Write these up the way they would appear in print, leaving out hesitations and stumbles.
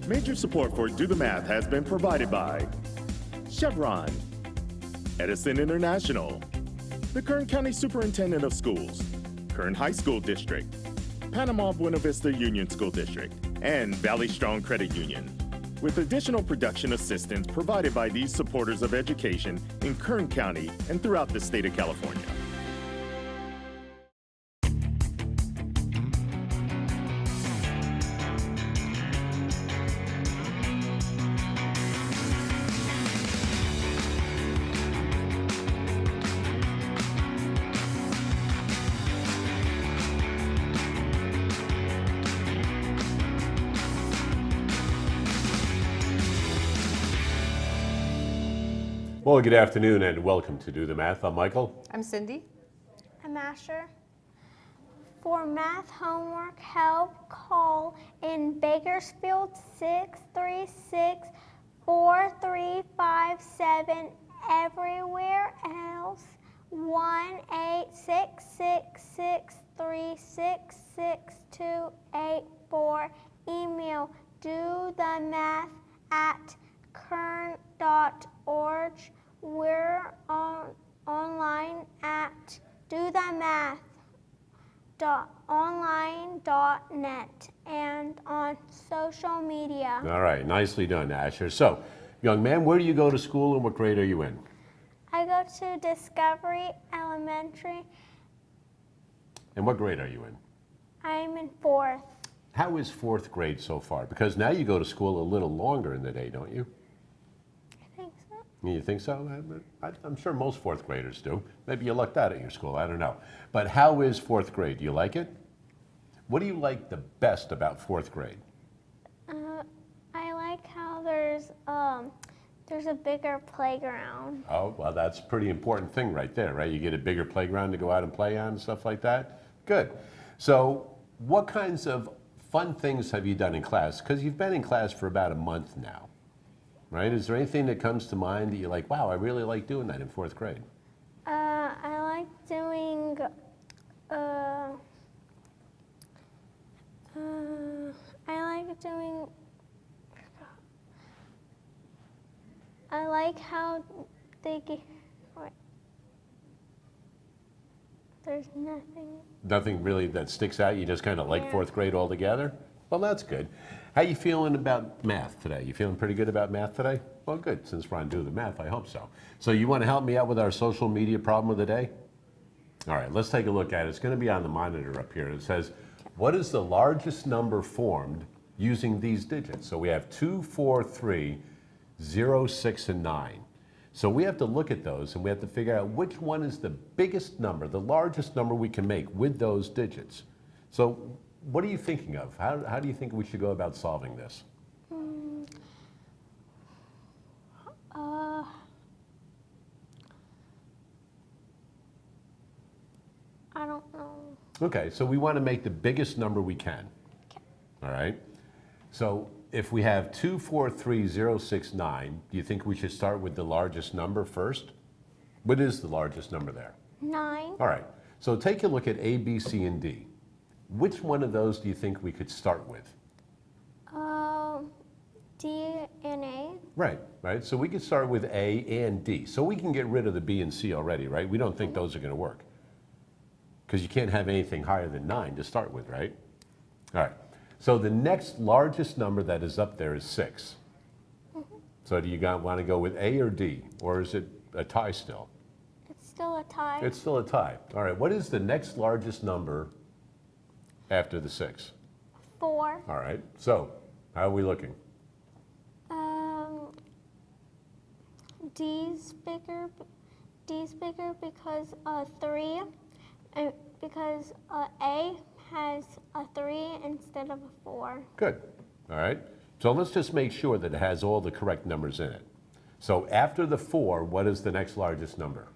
Major support for Do the Math has been provided by Chevron, Edison International, the Kern County Superintendent of Schools, Kern High School District, Panama Buena Vista Union School District, and Valley Strong Credit Union, with additional production assistance provided by these supporters of education in Kern County and throughout the state of California. Well, good afternoon and welcome to Do the Math. I'm Michael. I'm Cindy. I'm Asher. For math homework help, call in Bakersfield 636-4357. Everywhere else 1-866-636-6284. Email dothemath@kern.org. We're online at dothemath.online.net and on social media. All right, nicely done, Asher. So, young man, where do you go to school and what grade are you in? I go to Discovery Elementary. And what grade are you in? I'm in 4th. How is 4th grade so far? Because now you go to school a little longer in the day, don't you? I think so. You think so? I'm sure most 4th graders do. Maybe you lucked out at your school, I don't know. But how is 4th grade? Do you like it? What do you like the best about 4th grade? I like how there's a bigger playground. Oh, well, that's a pretty important thing right there, right? You get a bigger playground to go out and play on and stuff like that? Good. So what kinds of fun things have you done in class? Because you've been in class for about a month now, right? Is there anything that comes to mind that you're like, wow, I really like doing that in 4th grade? I like doing I like how they get. There's nothing. Nothing really that sticks out? You just kind of like Yeah. 4th grade altogether? Well, that's good. How you feeling about math today? You feeling pretty good about math today? Well, good. Since we're on Do the Math, I hope so. So you want to help me out with our social media problem of the day? All right, let's take a look at it. It's going to be on the monitor up here. It says, what is the largest number formed using these digits? So we have 2, 4, 3, 0, 6, and 9. So we have to look at those and we have to figure out which one is the biggest number, the largest number we can make with those digits. So what are you thinking of? How do you think we should go about solving this? I don't know. Okay, so we want to make the biggest number we can. Okay. All right. So if we have 2, 4, 3, 0, 6, 9, do you think we should start with the largest number first? What is the largest number there? 9. All right. So take a look at A, B, C, and D. Which one of those do you think we could start with? D and A. Right. So we could start with A and D. So we can get rid of the B and C already, right? We don't think those are going to work. Because you can't have anything higher than 9 to start with, right? All right. So the next largest number that is up there is 6. So do you want to go with A or D? Or is it a tie still? It's still a tie. It's still a tie. All right. What is the next largest number after the 6? 4. All right. So how are we looking? D's bigger because 3, and because A has a 3 instead of a 4. Good. All right. So let's just make sure that it has all the correct numbers in it. So after the 4, what is the next largest number?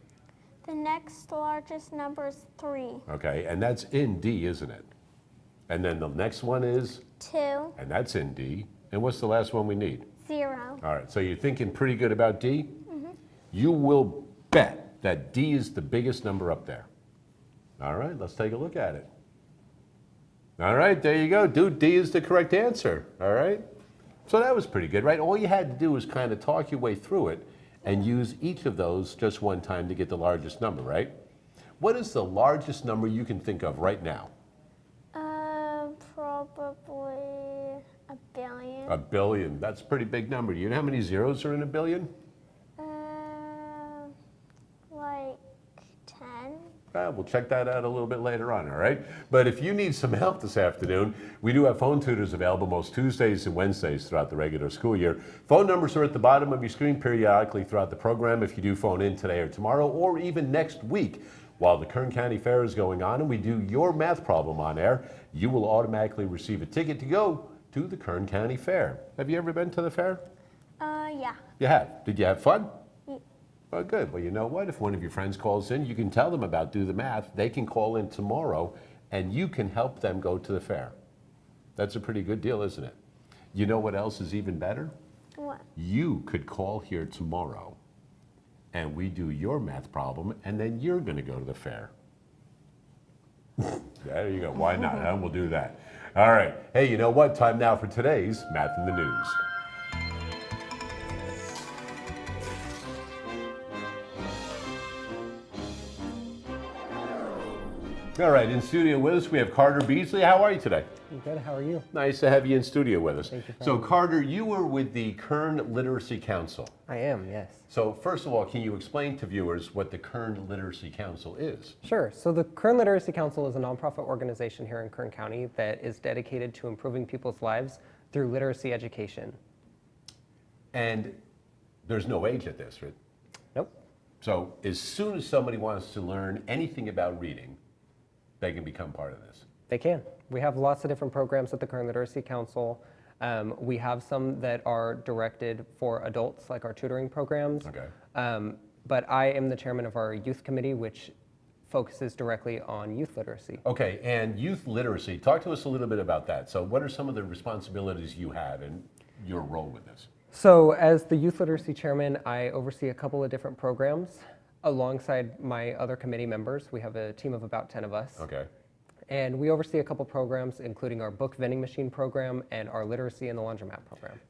The next largest number is 3. Okay, and that's in D, isn't it? And then the next one is? 2. And that's in D. And what's the last one we need? 0. All right, so you're thinking pretty good about D? You will bet that D is the biggest number up there. All right, let's take a look at it. All right, there you go. Dude, D is the correct answer. All right. So that was pretty good, right? All you had to do was kind of talk your way through it and use each of those just one time to get the largest number, right? What is the largest number you can think of right now? Probably a billion. A billion. That's a pretty big number. Do you know how many zeros are in a billion? Like 10. We'll check that out a little bit later on, all right? But if you need some help this afternoon, we do have phone tutors available most Tuesdays and Wednesdays throughout the regular school year. Phone numbers are at the bottom of your screen periodically throughout the program if you do phone in today or tomorrow or even next week. While the Kern County Fair is going on and we do your math problem on air, you will automatically receive a ticket to go to the Kern County Fair. Have you ever been to the fair? Yeah. You have. Did you have fun? Yeah. Oh, good. Well, you know what? If one of your friends calls in, you can tell them about Do the Math. They can call in tomorrow, and you can help them go to the fair. That's a pretty good deal, isn't it? You know what else is even better? What? You could call here tomorrow, and we do your math problem, and then you're going to go to the fair. There you go. Why not? Huh? We'll do that. All right. Hey, you know what? Time now for today's Math in the News. All right, in studio with us, we have Carter Beardsley. How are you today? I'm good. How are you? Nice to have you in studio with us. Thank you for So, having me. Carter, you were with the Kern Literacy Council. I am, yes. So, first of all, can you explain to viewers what the Kern Literacy Council is? Sure. So the Kern Literacy Council is a nonprofit organization here in Kern County that is dedicated to improving people's lives through literacy education. And there's no age at this, right? Nope. So, as soon as somebody wants to learn anything about reading, they can become part of this. They can. We have lots of different programs at the Kern Literacy Council. We have some that are directed for adults, like our tutoring programs. Okay. But I am the chairman of our youth committee, which focuses directly on youth literacy. Okay, and youth literacy, talk to us a little bit about that. So, what are some of the responsibilities you have and your role with this? So as the youth literacy chairman, I oversee a couple of different programs alongside my other committee members. We have a team of about 10 of us. Okay. And we oversee a couple programs, including our book vending machine program and our literacy in the laundromat program.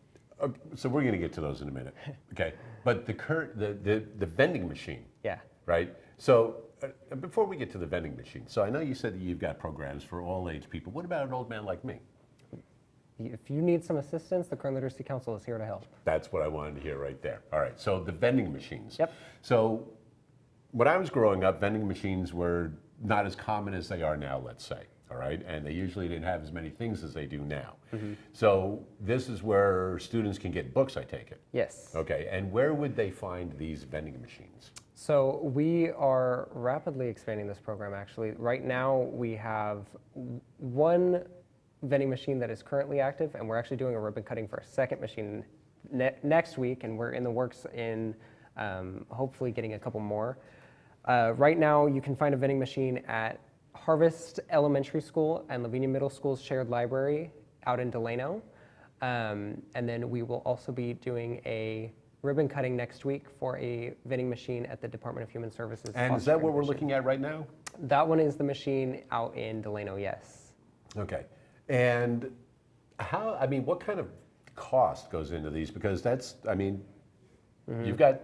So we're going to get to those in a minute. Okay. But the vending machine, Yeah. right? So before we get to the vending machine, so I know you said that you've got programs for all age people. What about an old man like me? If you need some assistance, the Kern Literacy Council is here to help. That's what I wanted to hear right there. All right. So the vending machines. Yep. So when I was growing up, vending machines were not as common as they are now, let's say. All right. And they usually didn't have as many things as they do now. Mm-hmm. So this is where students can get books, I take it. Yes. Okay. And where would they find these vending machines? So we are rapidly expanding this program, actually. Right now, we have one vending machine that is currently active, and we're actually doing a ribbon cutting for a second machine next week, and we're in the works in hopefully getting a couple more. Right now, you can find a vending machine at Harvest Elementary School and Lavinia Middle School's shared library out in Delano. And then we will also be doing a ribbon cutting next week for a vending machine at the Department of Human Services. And is that what we're looking at right now? That one is the machine out in Delano, yes. Okay. And how, I mean, what kind of cost goes into these? Because that's, I mean, you've got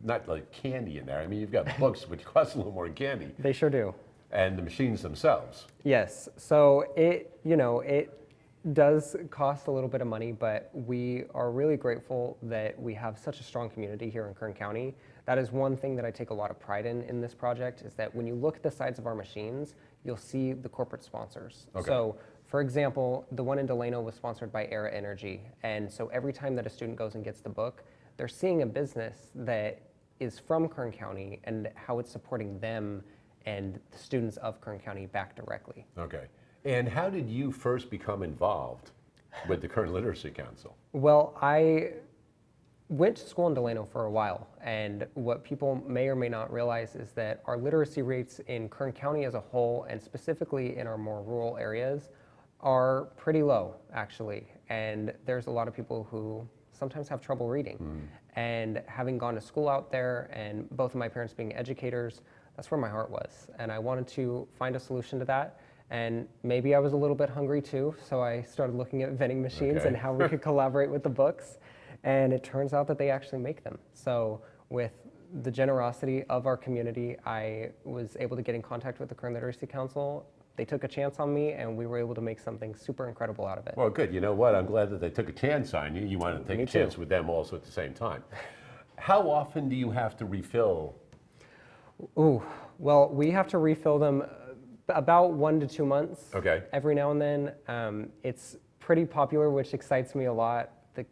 not like candy in there. I mean, you've got books, which cost a little more than candy. They sure do. And the machines themselves. Yes. So it does cost a little bit of money, but we are really grateful that we have such a strong community here in Kern County. That is one thing that I take a lot of pride in this project, is that when you look at the sides of our machines, you'll see the corporate sponsors. Okay. So, for example, the one in Delano was sponsored by Era Energy. And so every time that a student goes and gets the book, they're seeing a business that is from Kern County and how it's supporting them and the students of Kern County back directly. Okay. And how did you first become involved with the Kern Literacy Council? Well, I went to school in Delano for a while, and what people may or may not realize is that our literacy rates in Kern County as a whole, and specifically in our more rural areas, are pretty low, actually. And there's a lot of people who sometimes have trouble reading. And having gone to school out there, and both of my parents being educators, that's where my heart was. And I wanted to find a solution to that. And maybe I was a little bit hungry too, so I started looking at vending machines and how we could collaborate with the books. And it turns out that they actually make them. So with the generosity of our community, I was able to get in contact with the Kern Literacy Council. They took a chance on me, and we were able to make something super incredible out of it. Well, good. You know what? I'm glad that they took a chance on you. You wanted to take a chance with them also at the same time. How often do you have to refill? Ooh, well, we have to refill them about 1 to 2 months. Okay. Every now and then. It's pretty popular, which excites me a lot.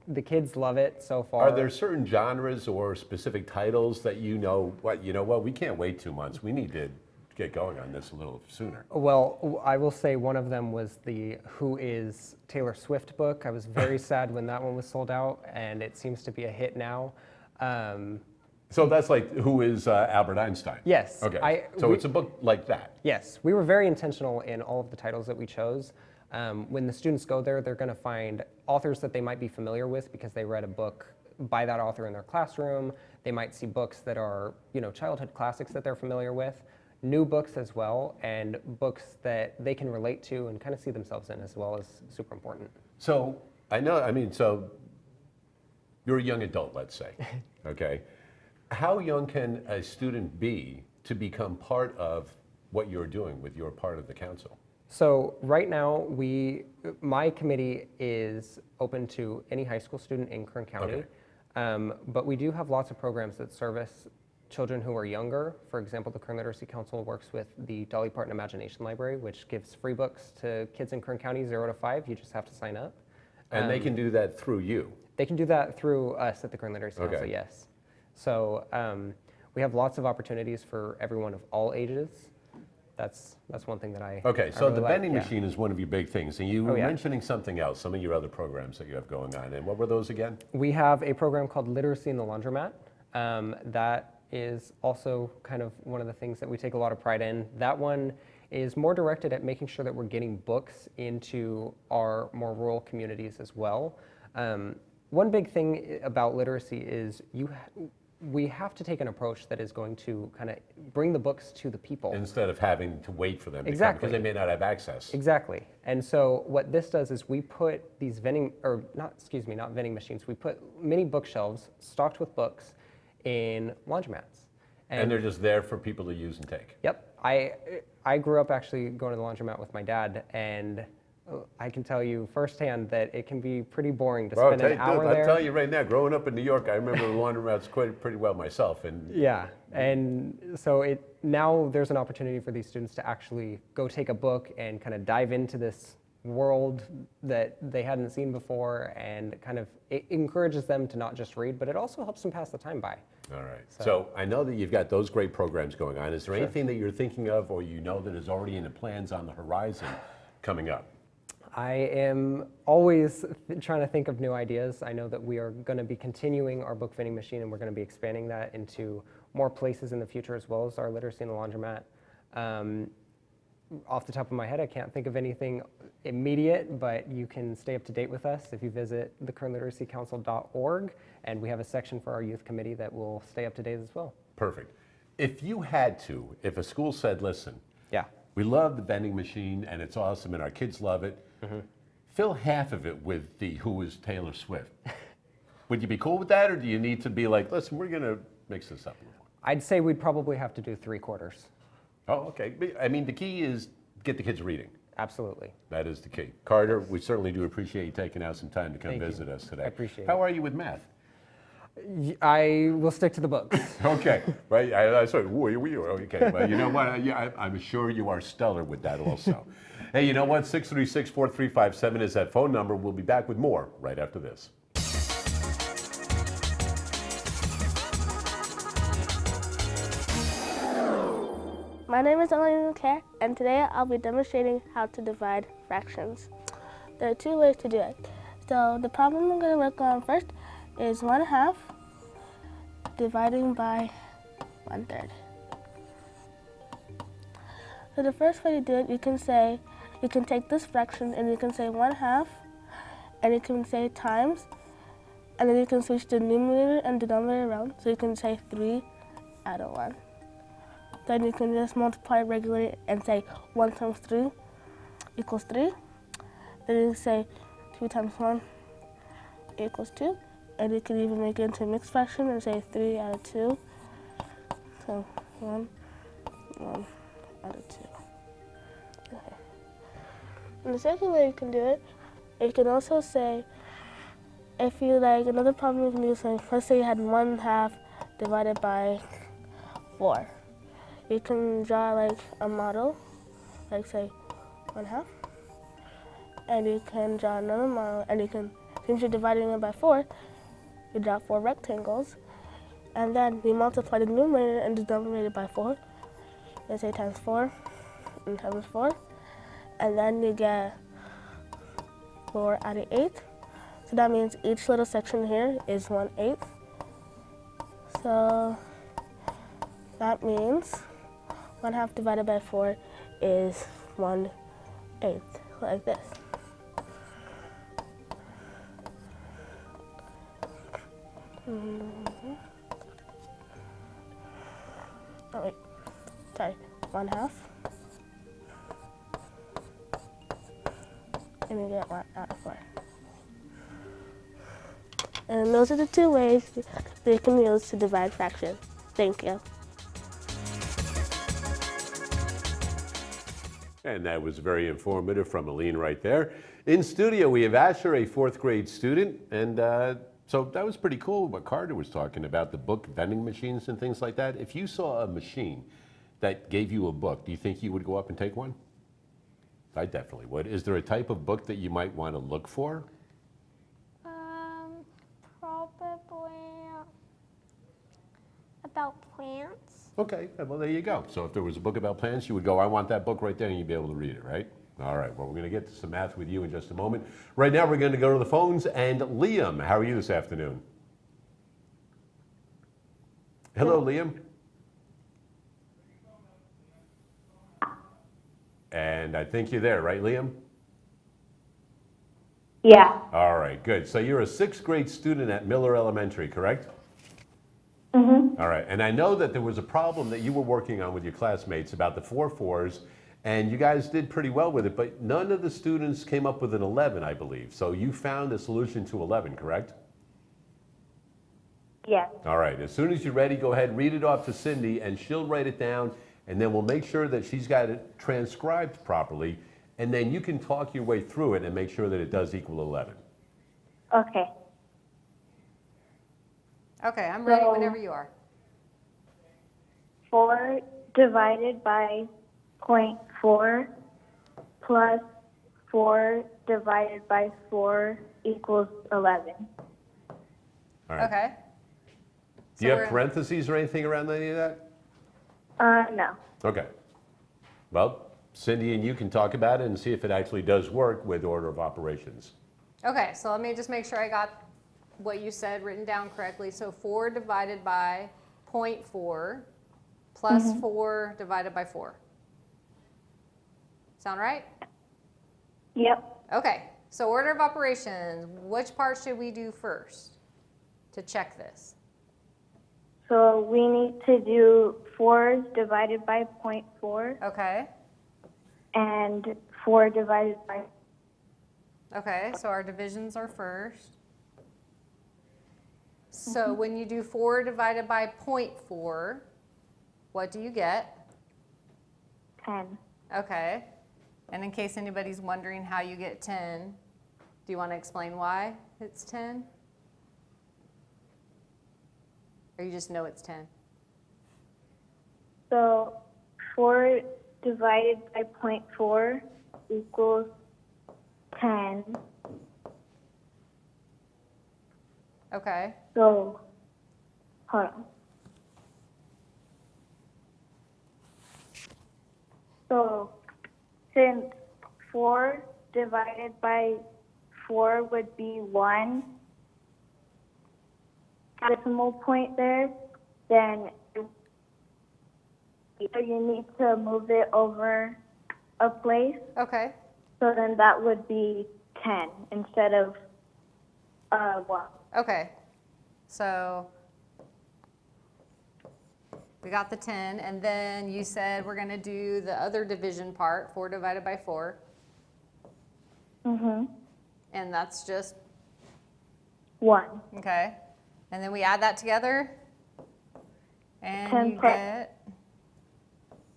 The kids love it so far. Are there certain genres or specific titles that you know what, we can't wait 2 months. We need to get going on this a little sooner? Well, I will say one of them was the Who is Taylor Swift book. I was very sad when that one was sold out, and it seems to be a hit now. So that's like Who is Albert Einstein? Yes. Okay. So it's a book like that. Yes. We were very intentional in all of the titles that we chose. When the students go there, they're going to find authors that they might be familiar with because they read a book by that author in their classroom. They might see books that are, childhood classics that they're familiar with, new books as well, and books that they can relate to and kind of see themselves in as well is super important. So so you're a young adult, let's say, okay? How young can a student be to become part of what you're doing with your part of the council? So right now, my committee is open to any high school student in Kern County, but we do have lots of programs that service children who are younger. For example, the Kern Literacy Council works with the Dolly Parton Imagination Library, which gives free books to kids in Kern County 0 to 5. You just have to sign up. And they can do that through you? They can do that through us at the Kern Literacy Council, yes. So we have lots of opportunities for everyone of all ages. That's one thing that I Okay, so really the vending like. machine is one of your big things, and you were mentioning something else, some of your other programs that you have going on, and what were those again? We have a program called Literacy in the Laundromat. That is also kind of one of the things that we take a lot of pride in. That one is more directed at making sure that we're getting books into our more rural communities as well. One big thing about literacy is we have to take an approach that is going to kind of bring the books to the people. Instead of having to wait for them to come, because they may not have access. Exactly. And so what this does is we put these not vending machines, we put mini bookshelves stocked with books in laundromats. And they're just there for people to use and take. Yep. I grew up actually going to the laundromat with my dad, and I can tell you firsthand that it can be pretty boring to spend an hour there. I'll tell you right now, growing up in New York, I remember the laundromats pretty well myself. Yeah, and so now there's an opportunity for these students to actually go take a book and kind of dive into this world that they hadn't seen before, and kind of it encourages them to not just read, but it also helps them pass the time by. All right. So I know that you've got those great programs going on. Is there anything that you're thinking of, or that is already in the plans on the horizon coming up? I am always trying to think of new ideas. I know that we are going to be continuing our book vending machine, and we're going to be expanding that into more places in the future, as well as our Literacy in the Laundromat. Off the top of my head, I can't think of anything immediate, but you can stay up to date with us if you visit thekernliteracycouncil.org, and we have a section for our youth committee that will stay up to date as well. Perfect. If a school said, listen, we love the vending machine and it's awesome and our kids love it, fill half of it with the Who is Taylor Swift. Would you be cool with that, or do you need to be like, listen, we're going to mix this up a little? I'd say we'd probably have to do 3/4. Oh, okay. I mean, the key is get the kids reading. Absolutely. That is the key. Carter, we certainly do appreciate you taking out some time to come visit us today. I appreciate it. How are you with math? I will stick to the books. Okay, right. I said, okay. Well, you know what? I'm sure you are stellar with that also. Hey, you know what? 636-4357 is that phone number. We'll be back with more right after this. My name is Aliyn, and today I'll be demonstrating how to divide fractions. There are two ways to do it. So the problem I'm going to work on first is 1/2 dividing by 1/3. So the first way to do it, you can take this fraction and you can say 1/2, and you can say times, and then you can switch the numerator and denominator around, so you can say 3 out of 1. Then you can just multiply regularly and say 1 times 3, equals 3. Then you say 2 times 1 equals 2. And you can even make it into a mixed fraction and say 3 out of 2. So 1 out of 2. Okay. And the second way you can do it, you can also say, if you like, another problem you can do is, like, let's say you had 1/2 divided by 4. You can draw like a model, like say 1/2. And you can draw another model, and you can, since you're dividing it by 4, you draw 4 rectangles. And then we multiply the numerator and the denominator by 4. Let's say times 4 and times 4. And then you get 4 out of 8. So that means each little section here is 1/8. So that means 1/2 divided by 4 is 1/8, like this. Oh wait, sorry, 1/2. And we get 1 out of 4. And those are the 2 ways that you can use to divide fractions. Thank you. And that was very informative from Aliyn right there. In studio, we have Asher, a 4th grade student. And so that was pretty cool what Carter was talking about, the book vending machines and things like that. If you saw a machine that gave you a book, do you think you would go up and take one? I definitely would. Is there a type of book that you might want to look for? Probably about plants. Okay, well, there you go. So if there was a book about plants, you would go, I want that book right there, and you'd be able to read it, right? All right, well, we're going to get to some math with you in just a moment. Right now, we're going to go to the phones, and Liam, how are you this afternoon? Hello, Liam. And I think you're there, right, Liam? Yeah. All right, good. So you're a 6th grade student at Miller Elementary, correct? Mm-hmm. All right, and I know that there was a problem that you were working on with your classmates about the 4 4s, and you guys did pretty well with it, but none of the students came up with an 11, I believe. So you found a solution to 11, correct? Yeah. All right, as soon as you're ready, go ahead, read it off to Cindy, and she'll write it down, and then we'll make sure that she's got it transcribed properly, and then you can talk your way through it and make sure that it does equal 11. Okay. Okay, I'm ready So- whenever you are. 4 divided by 0.4 plus 4 divided by 4 equals 11. All right. Okay. Do you So have we're- parentheses or anything around any of that? No. Okay. Well, Cindy and you can talk about it and see if it actually does work with order of operations. Okay, so let me just make sure I got what you said written down correctly. So 4 divided by 0.4 plus 4 divided by 4. Sound right? Yep. Okay, so order of operations, which part should we do first to check this? So we need to do 4 divided by 0.4 Okay, and 4 divided by. okay, so our divisions are first. So when you do 4 divided by 0.4, what do you get? 10. Okay, and in case anybody's wondering how you get 10, do you want to explain why it's 10? Or you just know it's 10? So 4 divided by 0.4 equals 10. Okay, So, hold on. So, since 4 divided by 4 would be 1 decimal point there, then you need to move it over a place. okay, So then that would be 10 instead of 1. okay. So we got the 10, and then you said we're going to do the other division part, 4 divided by 4. And that's just, 1. okay. And then we add that together, and 10, you 10. get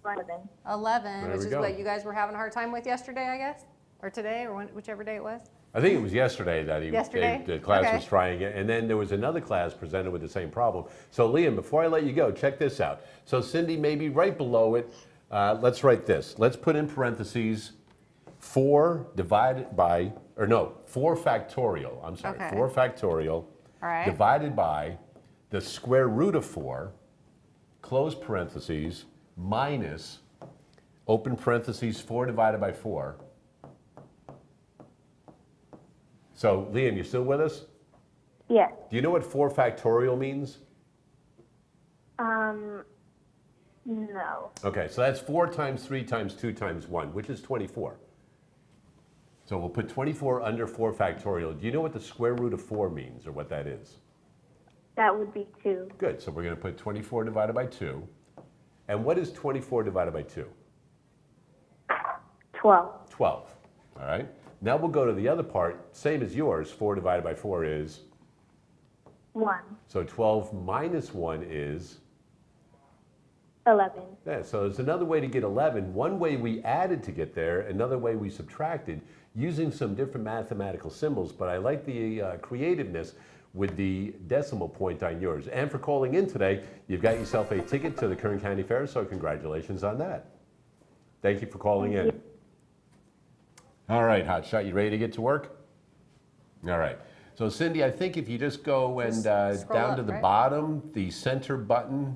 11. 11, There which we is go. what you guys were having a hard time with yesterday, I guess? Or today, or whichever day it was? I think it was yesterday that Yesterday? the class Okay. was trying it, and then there was another class presented with the same problem. So Liam, before I let you go, check this out. So Cindy, maybe right below it, let's write this. Let's put in parentheses 4 divided by, or no, 4 factorial, I'm sorry, Okay. 4 factorial All right. divided by the square root of 4, close parentheses, minus, open parentheses, 4 divided by 4. So, Liam, you still with us? Yes. Do you know what 4 factorial means? No. Okay, so that's 4 times 3 times 2 times 1, which is 24. So we'll put 24 under 4 factorial. Do you know what the square root of 4 means, or what that is? That would be 2. Good, so we're going to put 24 divided by 2. And what is 24 divided by 2? 12. 12, all right? Now we'll go to the other part, same as yours, 4 divided by 4 is, 1. so 12 minus 1 is, 11. yeah, so there's another way to get 11. One way we added to get there, another way we subtracted, using some different mathematical symbols, but I like the creativeness with the decimal point on yours. And for calling in today, you've got yourself a ticket to the Kern County Fair, so congratulations on that. Thank you for calling in. All right, Hotshot, you ready to get to work? All right. So Cindy, I think if you just go and Just scroll down up, to the right? bottom, the center button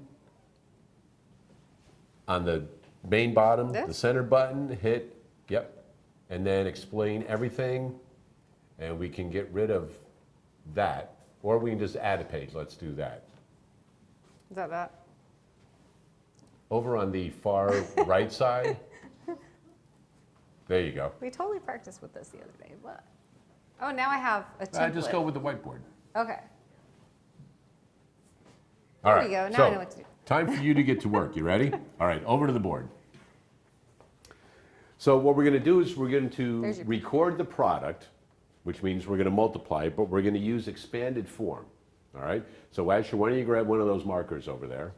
on the main bottom, This? the center button, hit, yep, and then explain everything, and we can get rid of that, or we can just add a page. Let's do that. Is that that? Over on the far right side, there you go. We totally practiced with this the other day. What? Oh, now I have a template. Just go with the whiteboard. Okay. All There right, we go. Now so, I know what to do. time for you to get to work. You ready? All right, over to the board. So what we're going to do is we're going to There's your- record the product, which means we're going to multiply it, but we're going to use expanded form. All right? So Asher, why don't you grab one of those markers over there?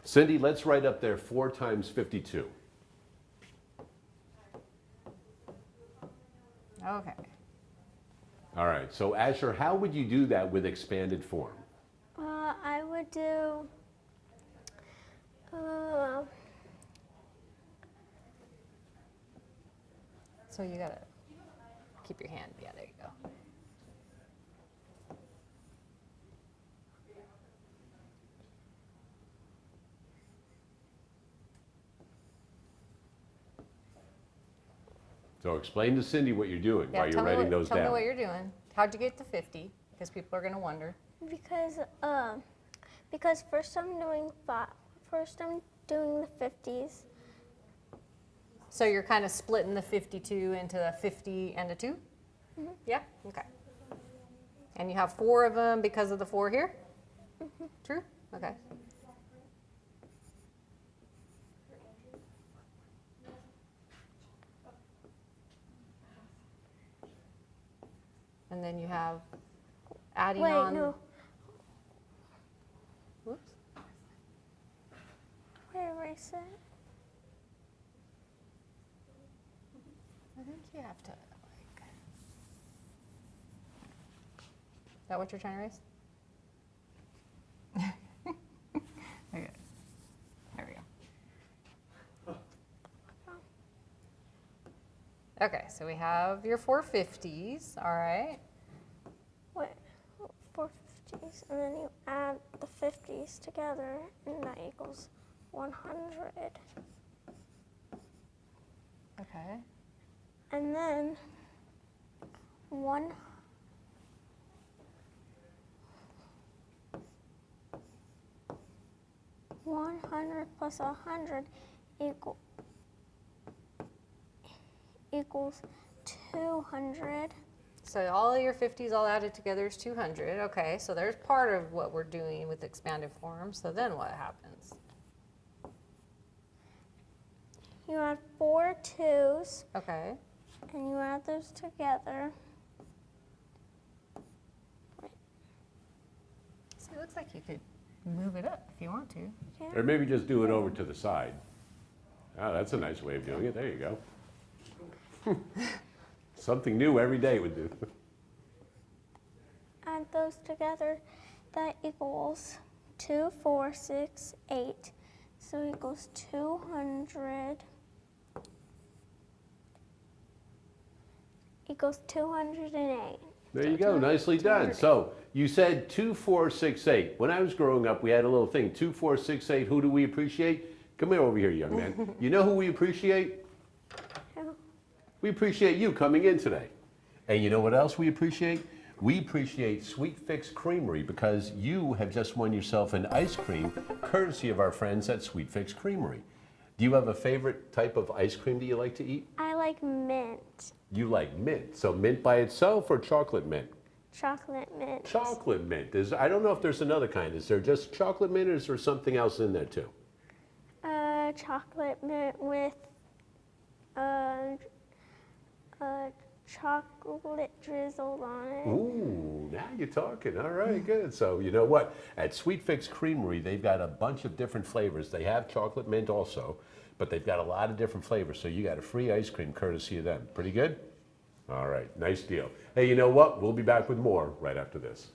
Cindy, let's write up there 4 times 52. Okay. All right, so Asher, how would you do that with expanded form? I would do. So you gotta keep your hand. Yeah, there you go. So explain to Cindy what you're doing Yeah, while you're writing those tell me down. what you're doing. How'd you get to 50? Because people are gonna wonder. Because first I'm doing the 50s. So you're kind of splitting the 52 into a 50 and a 2? Mm-hmm. Yeah? Okay. And you have 4 of them because of the 4 here? Mm-hmm. True? Okay. And then you have adding Wait, on. no. Whoops. Where erase it? I think you have to, like. Is that what you're trying to erase? Okay. There we go. Okay, so we have your 450s, all right. Wait, 450s, and then you add the 50s together, and that equals 100. Okay. And then 100 plus 100 equals 200. So all of your 50s all added together is 200. Okay, so there's part of what we're doing with expanded form. So then what happens? You add 4 2s, Okay. and you add those together. So it looks like you could move it up if you want to. Or maybe just do it over to the side. Oh, that's a nice way of doing it. There you go. Something new every day would do. Add those together. That equals 2, 4, 6, 8. So equals 200. Equals 208. There you go, nicely done. So you said 2, 4, 6, 8. When I was growing up, we had a little thing, 2, 4, 6, 8. Who do we appreciate? Come here over here, young man. You know who we appreciate? Who? We appreciate you coming in today. And you know what else we appreciate? We appreciate Sweet Fix Creamery because you have just won yourself an ice cream courtesy of our friends at Sweet Fix Creamery. Do you have a favorite type of ice cream that you like to eat? I like mint. You like mint. So mint by itself or chocolate mint? Chocolate mint. Chocolate mint. I don't know if there's another kind. Is there just chocolate mint or is there something else in there too? Chocolate mint with chocolate drizzled on it. Ooh, now you're talking. All right, good. So you know what? At Sweet Fix Creamery, they've got a bunch of different flavors. They have chocolate mint also, but they've got a lot of different flavors. So you got a free ice cream courtesy of them. Pretty good? All right, nice deal. Hey, you know what? We'll be back with more right after this.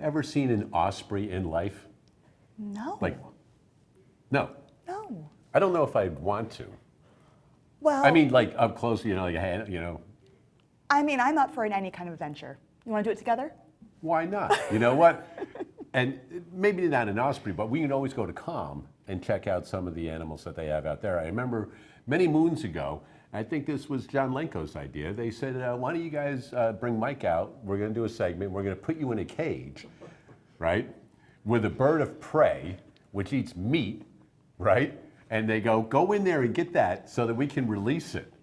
Ever seen an osprey in life? No. Like, no. No. I don't know if I'd want to. Well, I mean, like up close, you know, like a hand, you know. I mean, I'm up for any kind of adventure. You want to do it together? Why not? You know what? And maybe not an osprey, but we can always go to Calm and check out some of the animals that they have out there. I remember many moons ago, I think this was John Lenko's idea. They said, why don't you guys bring Mike out? We're going to do a segment. We're going to put you in a cage, right, with a bird of prey, which eats meat, right? And they go in there and get that so that we can release it,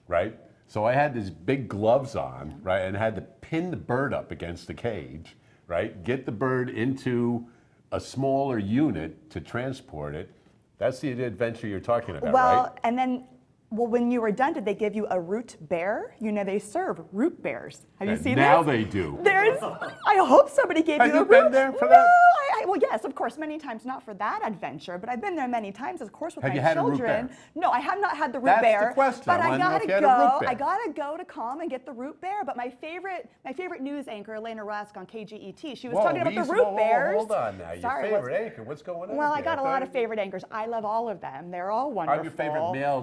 right? So I had these big gloves on, right, and had to pin the bird up against the cage, right? Get the bird into a smaller unit to transport it. That's the adventure you're talking about, Well, right? and then Well, when you were done, did they give you a root bear? You know, they serve root bears. Have you seen Now this? they do. I hope somebody gave Have you a you root. been there for no, that? well, yes, of course, many times, not for that adventure, but I've been there many times, of course, with Have my you had a root children. bear? No, I have not had the root That's the bear. question. But I I wanna know gotta if you had a root go. bear. I gotta go to come and get the root bear. But my favorite news anchor, Elena Rusk on KGET, she was talking about the root bears. Hold on now. Your Sorry, favorite anchor. What's going on? Well, I here? got a lot of thought- favorite anchors. I love all of them. They're all wonderful. I'm your favorite male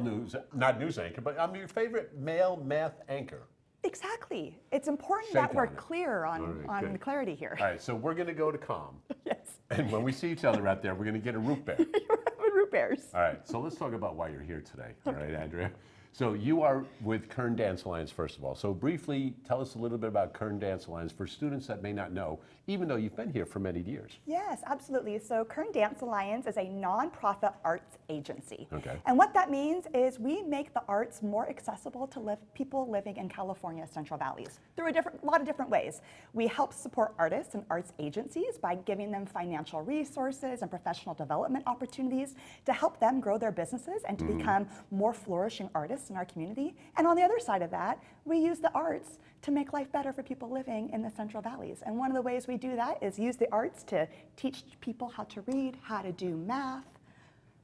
not news anchor, but I'm your favorite male math anchor. Exactly. It's important Shake that we're on it. clear All on right, good. the clarity here. All right, so we're going to go to COM. Yes. And when we see each other out there, we're going to get a root bear. Root bears. All right, so let's talk about why you're here today. All right, Andrea. So you are with Kern Dance Alliance, first of all. So briefly, tell us a little bit about Kern Dance Alliance for students that may not know, even though you've been here for many years. Yes, absolutely. So Kern Dance Alliance is a nonprofit arts agency. Okay. And what that means is we make the arts more accessible to people living in California's Central Valleys through a lot of different ways. We help support artists and arts agencies by giving them financial resources and professional development opportunities to help them grow their businesses and to become more flourishing artists in our community. And on the other side of that, we use the arts to make life better for people living in the Central Valleys. And one of the ways we do that is use the arts to teach people how to read, how to do math.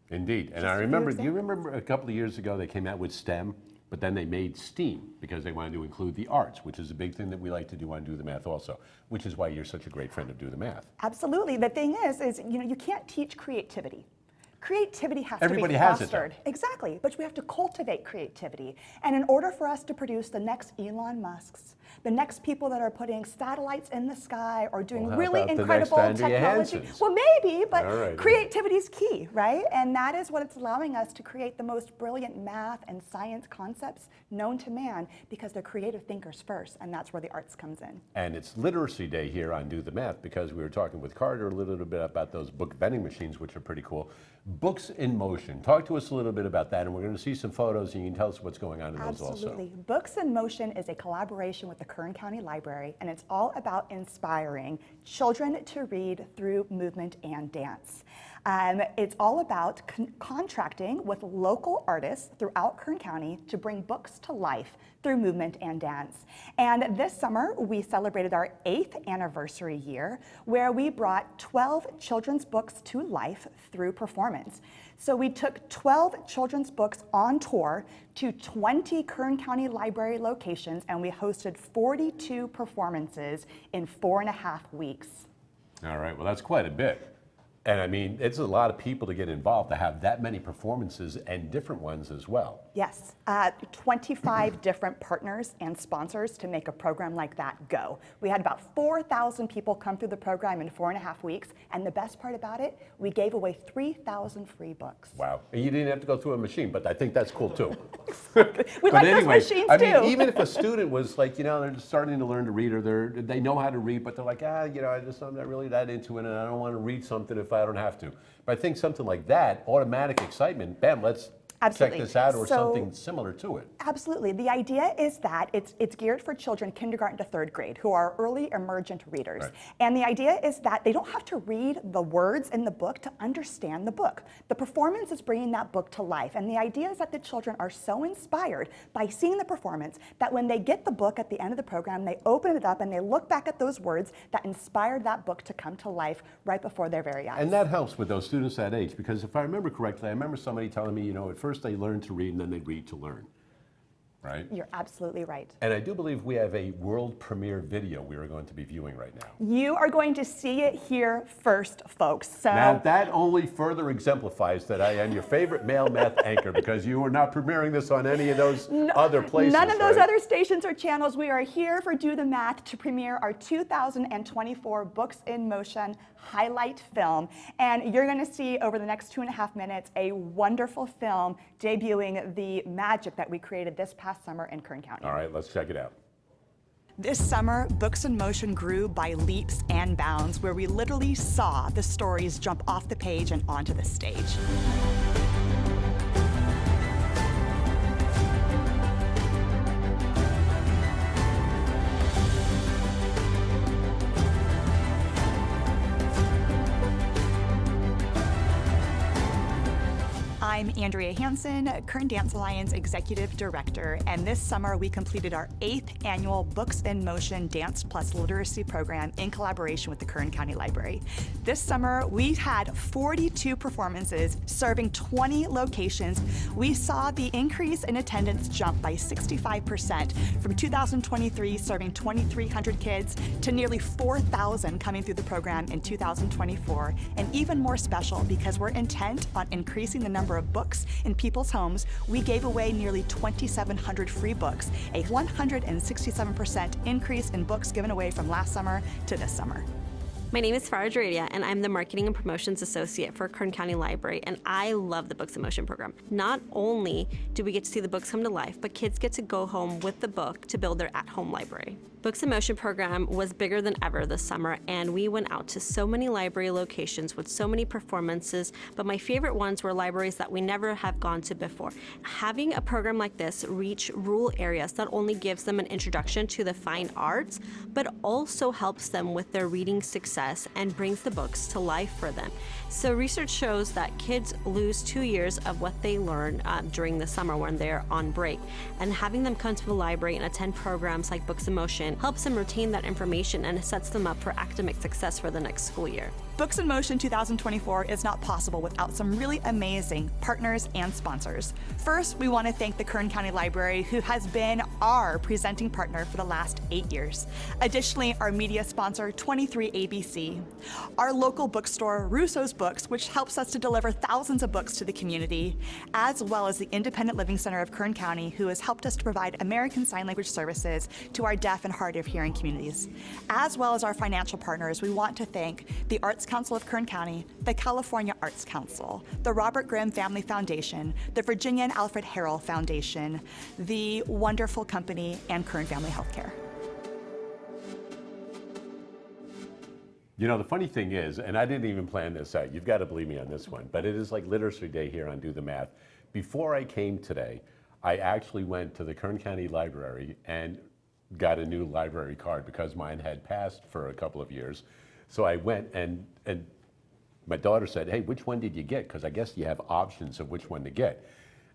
Indeed. And Just I a few remember, do you examples. remember a couple of years ago they came out with STEM, but then they made STEAM because they wanted to include the arts, which is a big thing that we like to do on Do the Math also, which is why you're such a great friend of Do the Math. Absolutely. The thing is you can't teach creativity. Creativity has Everybody to be has it, though. fostered. Exactly, but we have to cultivate creativity. And in order for us to produce the next Elon Musks, the next people that are putting satellites in the sky or doing Well, how really about the incredible next Andrea technology. Hansens? Well, maybe, but All right. creativity is key, right? And that is what it's allowing us to create the most brilliant math and science concepts known to man because they're creative thinkers first, and that's where the arts comes in. And it's Literacy Day here on Do the Math because we were talking with Carter a little bit about those book vending machines, which are pretty cool. Books in Motion. Talk to us a little bit about that, and we're going to see some photos, and you can tell us what's going on in those also. Absolutely. Books in Motion is a collaboration with the Kern County Library, and it's all about inspiring children to read through movement and dance. It's all about contracting with local artists throughout Kern County to bring books to life through movement and dance. And this summer, we celebrated our 8th anniversary year, where we brought 12 children's books to life through performance. So we took 12 children's books on tour to 20 Kern County Library locations, and we hosted 42 performances in 4.5 weeks. All right, well, that's quite a bit. And I mean, it's a lot of people to get involved to have that many performances and different ones as well. Yes, 25 different partners and sponsors to make a program like that go. We had about 4,000 people come through the program in 4.5 weeks, and the best part about it, we gave away 3,000 free books. Wow. And you didn't have to go through a machine, but I think that's cool too. We But like anyway, those machines I too. mean, even if a student was like, they're just starting to learn to read, or they know how to read, but they're like, I'm not really that into it, and I don't want to read something if I don't have to. But I think something like that, automatic excitement, bam, let's Absolutely. check this out, or So- something similar to it. Absolutely. The idea is that it's geared for children kindergarten to 3rd grade who are early emergent readers. Right. And the idea is that they don't have to read the words in the book to understand the book. The performance is bringing that book to life. And the idea is that the children are so inspired by seeing the performance that when they get the book at the end of the program, they open it up and they look back at those words that inspired that book to come to life right before their very eyes. And that helps with those students that age, because if I remember correctly, I remember somebody telling me, at first they learn to read and then they read to learn, right? You're absolutely right. And I do believe we have a world premiere video we are going to be viewing right now. You are going to see it here first, folks. So Now that only further exemplifies that I am your favorite male math anchor, because you are not premiering this on any of those other places. none of those right? other stations or channels. We are here for Do the Math to premiere our 2024 Books in Motion highlight film. And you're going to see over the next 2.5 minutes a wonderful film debuting the magic that we created this past summer in Kern County. All right, let's check it out. This summer, Books in Motion grew by leaps and bounds, where we literally saw the stories jump off the page and onto the stage. I'm Andrea Hansen, Kern Dance Alliance Executive Director, and this summer we completed our 8th annual Books in Motion Dance Plus Literacy program in collaboration with the Kern County Library. This summer we had 42 performances serving 20 locations. We saw the increase in attendance jump by 65% from 2023 serving 2,300 kids to nearly 4,000 coming through the program in 2024, and even more special because we're intent on increasing the number of books in people's homes. We gave away nearly 2,700 free books, a 167% increase in books given away from last summer to this summer. My name is Farah Jaradia, and I'm the Marketing and Promotions Associate for Kern County Library, and I love the Books in Motion program. Not only do we get to see the books come to life, but kids get to go home with the book to build their at-home library. Books in Motion program was bigger than ever this summer, and we went out to so many library locations with so many performances, but my favorite ones were libraries that we never have gone to before. Having a program like this reach rural areas not only gives them an introduction to the fine arts, but also helps them with their reading success and brings the books to life for them. So research shows that kids lose 2 years of what they learn during the summer when they're on break, and having them come to the library and attend programs like Books in Motion helps them retain that information and sets them up for academic success for the next school year. Books in Motion 2024 is not possible without some really amazing partners and sponsors. First, we want to thank the Kern County Library, who has been our presenting partner for the last 8 years. Additionally, our media sponsor, 23ABC. Our local bookstore, Russo's Books, which helps us to deliver thousands of books to the community, as well as the Independent Living Center of Kern County, who has helped us to provide American Sign Language services to our deaf and hard of hearing communities. As well as our financial partners, we want to thank the Arts Council of Kern County, the California Arts Council, the Robert Grimm Family Foundation, the Virginia and Alfred Harrell Foundation, the wonderful company, and Kern Family Healthcare. You know, the funny thing is, and I didn't even plan this out, you've got to believe me on this one, but it is like Literacy Day here on Do the Math. Before I came today, I actually went to the Kern County Library and got a new library card because mine had passed for a couple of years. So I went and my daughter said, hey, which one did you get? Because I guess you have options of which one to get.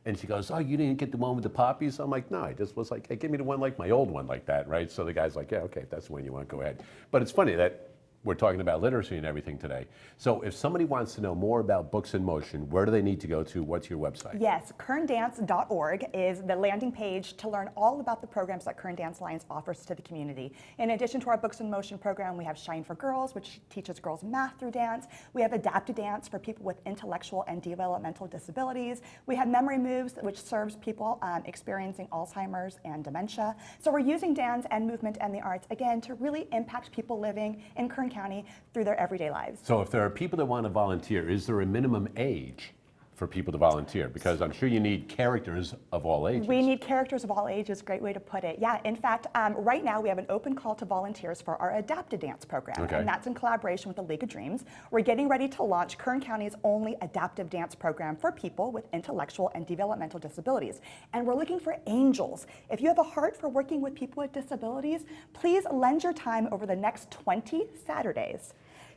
And she goes, oh, you didn't get the one with the poppies? I'm like, no, I just was like, hey, give me the one like my old one like that, right? So the guy's like, yeah, okay, if that's the one you want, go ahead. But it's funny that we're talking about literacy and everything today. So if somebody wants to know more about Books in Motion, where do they need to go to? What's your website? Yes, kerndance.org is the landing page to learn all about the programs that Kern Dance Alliance offers to the community. In addition to our Books in Motion program, we have Shine for Girls, which teaches girls math through dance. We have Adapted Dance for people with intellectual and developmental disabilities. We have Memory Moves, which serves people experiencing Alzheimer's and dementia. So we're using dance and movement and the arts, again, to really impact people living in Kern County through their everyday lives. So if there are people that want to volunteer, is there a minimum age for people to volunteer? Because I'm sure you need characters of all ages. We need characters of all ages, great way to put it. Yeah, in fact, right now we have an open call to volunteers for our Adapted Dance program, Okay. and that's in collaboration with the League of Dreams. We're getting ready to launch Kern County's only adaptive dance program for people with intellectual and developmental disabilities. And we're looking for angels. If you have a heart for working with people with disabilities, please lend your time over the next 20 Saturdays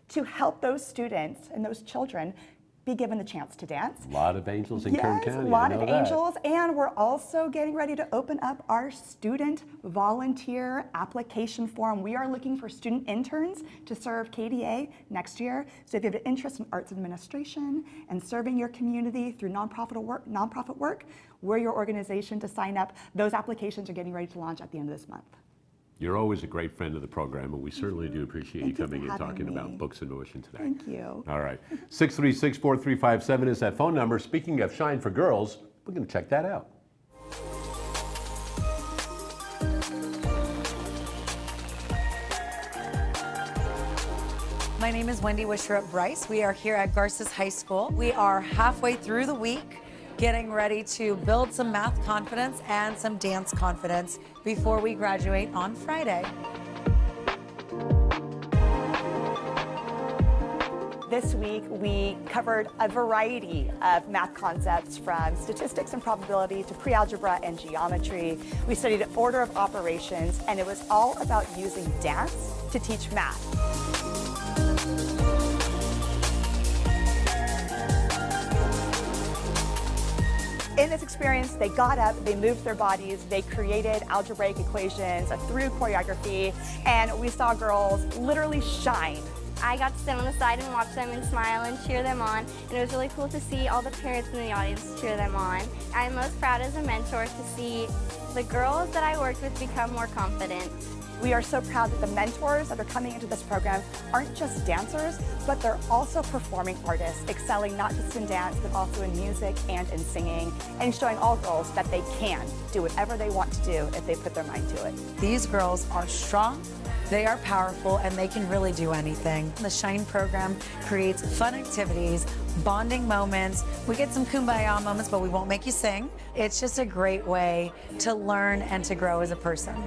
to help those students and those children be given the chance to dance. A lot of angels in Kern County. Yes, a lot I know of that. angels, and we're also getting ready to open up our student volunteer application form. We are looking for student interns to serve KDA next year. So if you have an interest in arts administration and serving your community through nonprofit work, we're your organization to sign up. Those applications are getting ready to launch at the end of this month. You're always a great friend of the program, and we certainly do appreciate you Thank you coming for and having talking me. about Books in Motion today. Thank you. All right. 636-4357 is that phone number. Speaking of Shine for Girls, we're going to check that out. My name is Wendy Wisherup-Bryce. We are here at Garces High School. We are halfway through the week, getting ready to build some math confidence and some dance confidence before we graduate on Friday. This week, we covered a variety of math concepts from statistics and probability to pre-algebra and geometry. We studied order of operations, and it was all about using dance to teach math. In this experience, they got up, they moved their bodies, they created algebraic equations through choreography, and we saw girls literally shine. I got to stand on the side and watch them and smile and cheer them on, and it was really cool to see all the parents in the audience cheer them on. I'm most proud as a mentor to see the girls that I worked with become more confident. We are so proud that the mentors that are coming into this program aren't just dancers, but they're also performing artists, excelling not just in dance, but also in music and in singing, and showing all girls that they can do whatever they want to do if they put their mind to it. These girls are strong, they are powerful, and they can really do anything. The Shine program creates fun activities, bonding moments. We get some kumbaya moments, but we won't make you sing. It's just a great way to learn and to grow as a person.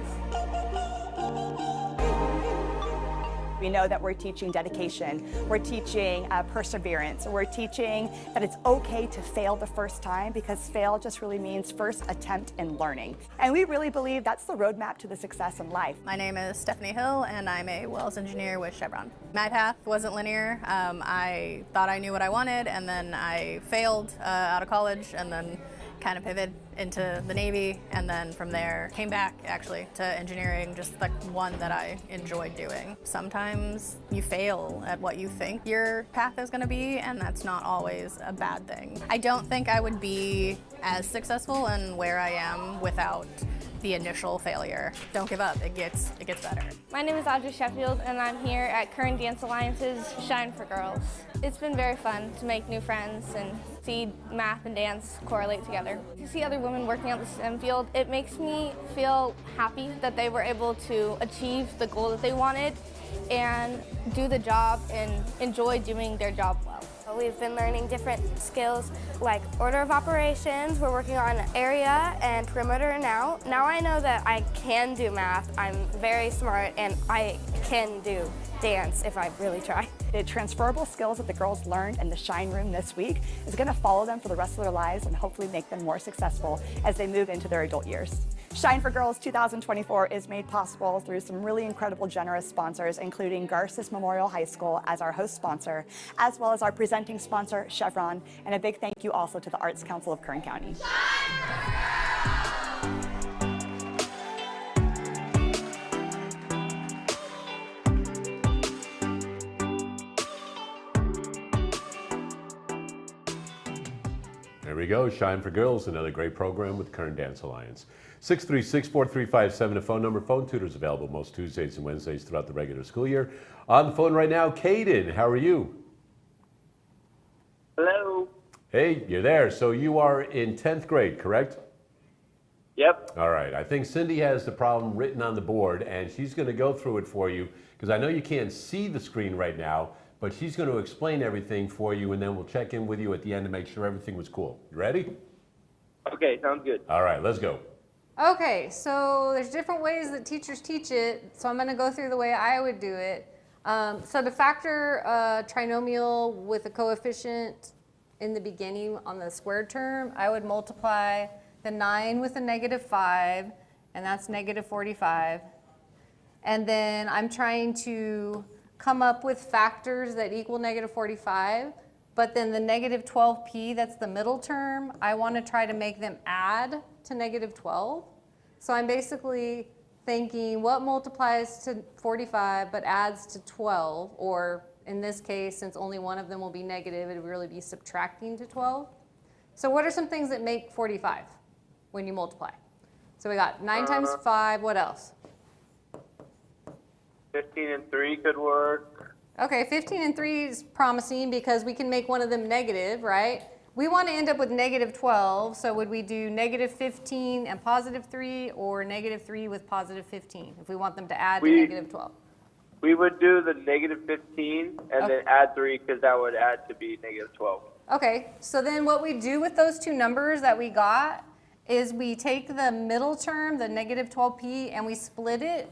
We know that we're teaching dedication, we're teaching perseverance, we're teaching that it's okay to fail the first time, because fail just really means first attempt in learning. And we really believe that's the roadmap to the success in life. My name is Stephanie Hill, and I'm a Wells engineer with Chevron. My path wasn't linear. I thought I knew what I wanted, and then I failed out of college, and then kind of pivoted into the Navy, and then from there came back actually to engineering, just like one that I enjoyed doing. Sometimes you fail at what you think your path is going to be, and that's not always a bad thing. I don't think I would be as successful in where I am without the initial failure. Don't give up, it gets better. My name is Audrey Sheffield, and I'm here at Kern Dance Alliance's Shine for Girls. It's been very fun to make new friends and see math and dance correlate together. To see other women working out the STEM field, it makes me feel happy that they were able to achieve the goal that they wanted and do the job and enjoy doing their job well. We've been learning different skills like order of operations. We're working on area and perimeter now. Now I know that I can do math. I'm very smart, and I can do dance if I really try. The transferable skills that the girls learned in the Shine Room this week is going to follow them for the rest of their lives and hopefully make them more successful as they move into their adult years. Shine for Girls 2024 is made possible through some really incredible, generous sponsors, including Garces Memorial High School as our host sponsor, as well as our presenting sponsor, Chevron, and a big thank you also to the Arts Council of Kern County. There we go, Shine for Girls, another great program with Kern Dance Alliance. 636-4357, the phone number. Phone tutors available most Tuesdays and Wednesdays throughout the regular school year. On the phone right now, Caden, how are you? Hello. Hey, you're there. So you are in 10th grade, correct? Yep. All right. I think Cindy has the problem written on the board, and she's going to go through it for you, because I know you can't see the screen right now, but she's going to explain everything for you, and then we'll check in with you at the end to make sure everything was cool. You ready? Okay, sounds good. All right, let's go. Okay, so there's different ways that teachers teach it, so I'm going to go through the way I would do it. So to factor a trinomial with a coefficient in the beginning on the squared term, I would multiply the 9 with a -5, and that's -45. And then I'm trying to come up with factors that equal -45, but then the -12p, that's the middle term, I want to try to make them add to -12. So I'm basically thinking what multiplies to 45 but adds to 12, or in this case, since only one of them will be negative, it would really be subtracting to 12. So what are some things that make 45 when you multiply? So we got 9 times 5, what else? 15 and 3 could work. Okay, 15 and 3 is promising because we can make one of them negative, right? We want to end up with -12, so would we do -15 and +3, or -3 with +15 if we want them to add to -12? We would do the -15 and then add 3, because that would add to be -12. Okay, so then what we do with those two numbers that we got is we take the middle term, the -12p, and we split it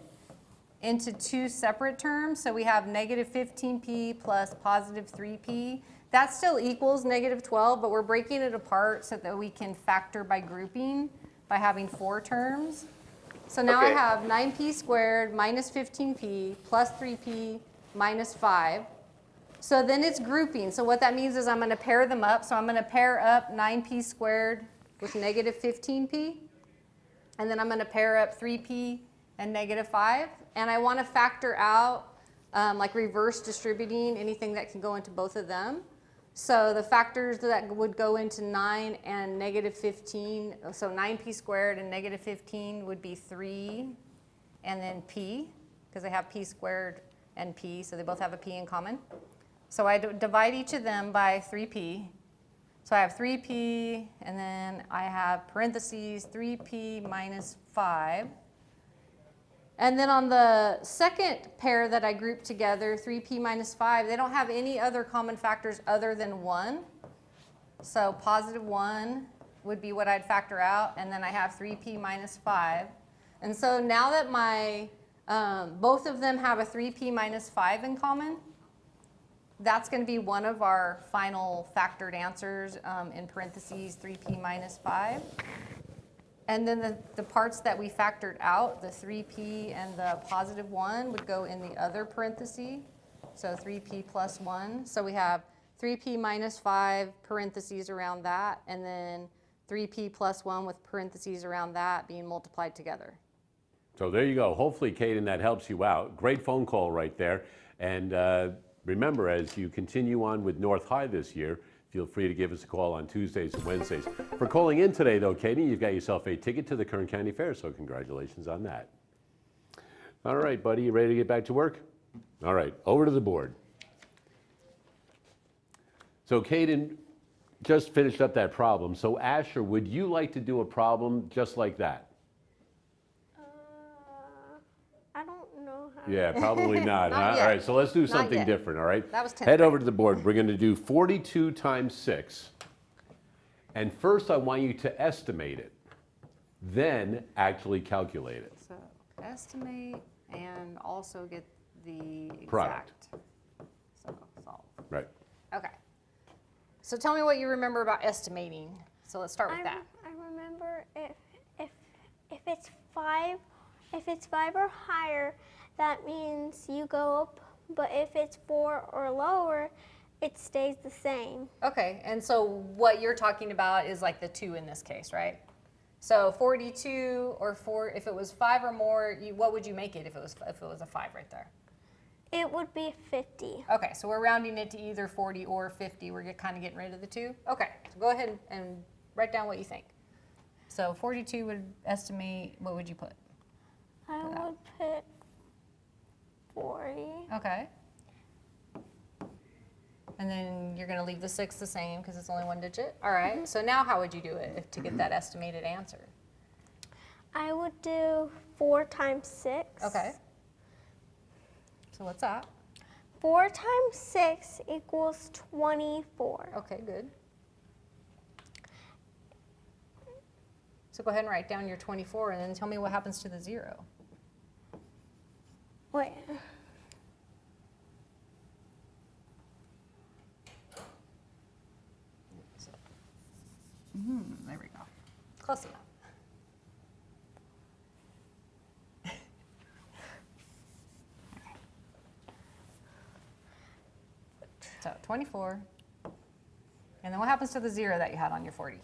into two separate terms. So we have -15p plus +3p. That still equals -12, but we're breaking it apart so that we can factor by grouping by having 4 terms. So now I have 9p squared minus 15p plus 3p minus 5. So then it's grouping. So what that means is I'm going to pair them up. So I'm going to pair up 9p squared with negative 15p. And then I'm going to pair up 3p and negative 5. And I want to factor out, like reverse distributing anything that can go into both of them. So the factors that would go into 9 and negative 15, so 9p squared and negative 15 would be 3 and then p, because they have p squared and p, so they both have a p in common. So I divide each of them by 3p. So I have 3p, and then I have parentheses 3p minus 5. And then on the second pair that I grouped together, 3p minus 5, they don't have any other common factors other than 1. So positive 1 would be what I'd factor out, and then I have 3p minus 5. And so now that my both of them have a 3p minus 5 in common, that's going to be one of our final factored answers, in parentheses 3p minus 5. And then the parts that we factored out, the 3p and the positive 1, would go in the other parenthesis, so 3p plus 1. So we have 3p minus 5 parentheses around that, and then 3p plus 1 with parentheses around that being multiplied together. So there you go. Hopefully, Caden, that helps you out. Great phone call right there. And remember, as you continue on with North High this year, feel free to give us a call on Tuesdays and Wednesdays. For calling in today, though, Katie, you've got yourself a ticket to the Kern County Fair, so congratulations on that. All right, buddy, you ready to get back to work? All right, over to the board. So, Caden just finished up that problem. So, Asher, would you like to do a problem just like that? I don't know how. Yeah, probably not. Not Huh? yet. All right, so let's do Not something yet. different, all right? That was 10th Head over grade. to the board. We're going to do 42 times 6. And first, I want you to estimate it. Then, actually calculate it. So estimate and also get the exact. Product. So solve. Right. Okay. So tell me what you remember about estimating. So let's start with that. I remember if it's 5, if it's 5 or higher, that means you go up. But if it's 4 or lower, it stays the same. Okay, and so what you're talking about is like the 2 in this case, right? So 42 or 4, if it was 5 or more, what would you make it if it was a 5 right there? It would be 50. Okay, so we're rounding it to either 40 or 50. We're kind of getting rid of the 2. Okay, so go ahead and write down what you think. So 42 would estimate, what would you put? I would put 40. Okay. And then you're going to leave the 6 the same because it's only one digit. All right, so now how would you do it to get that estimated answer? I would do 4 times 6. Okay. So what's that? 4 times 6 equals 24. Okay, good. So go ahead and write down your 24 and then tell me what happens to the 0. Wait. There we go. Close enough. So 24. And then what happens to the 0 that you had on your 40?